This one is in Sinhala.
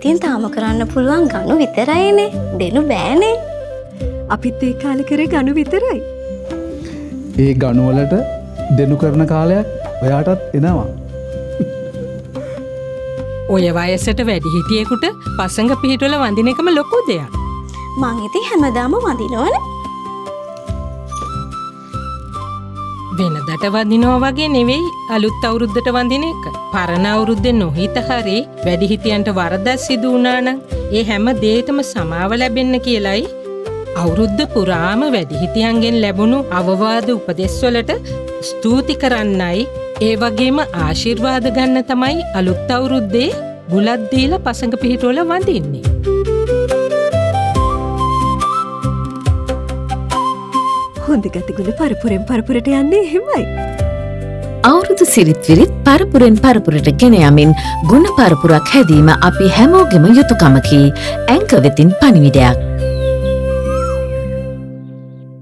ඉතින් තාම කරන්න පුළුවන් ගණු විතරයිනේ. දෙනු බෑනේ. අපිත් ඒ කාලේ කරේ ගණු විතරයි. ඒ ගණුවලට දෙනු කරන කාලයක් ඔයාටත් එනවා. ඔය වයසට වැඩිහිටියෙකුට පසඟ පිහිටවල වඳින එකම ලොකු දෙයක්. මං ඉතින් හැමදාම වඳිනවනේ. වෙනදට වඳිනවා වගේ නෙවෙයි අලුත් අවුරුද්දට වඳින එක. පරණ අවුරුද්දේ නොහිත හරි වැඩිහිටියන්ට වරදක් සිදු වුණා නම් ඒ හැම දෙයකම සමාව ලැබෙන්න කියලයි අවුරුද්ද පුරාම වැඩිහිටියන්ගෙන් ලැබුණු අවවාද උපදෙස් වලට ස්තුති කරන්නයි ඒ වගේම ආශිර්වාද ගන්න තමයි අලුත් අවුරුද්දේ බුලත් දීලා පසඟ පිහිටවල වඳින්නේ. හොඳ ගතිගුණ පරපුරෙන් පරපුරට යන්නේ එහෙමයි. අවුරුදු සිරිත් විරිත් පරපුරෙන් පරපුරට ගෙන යමින් ගුණ පරපුරක් හැදීම අපි හැමෝගෙම යුතුයකමකි. ඇංක වෙතින් පණිවිඩයක්.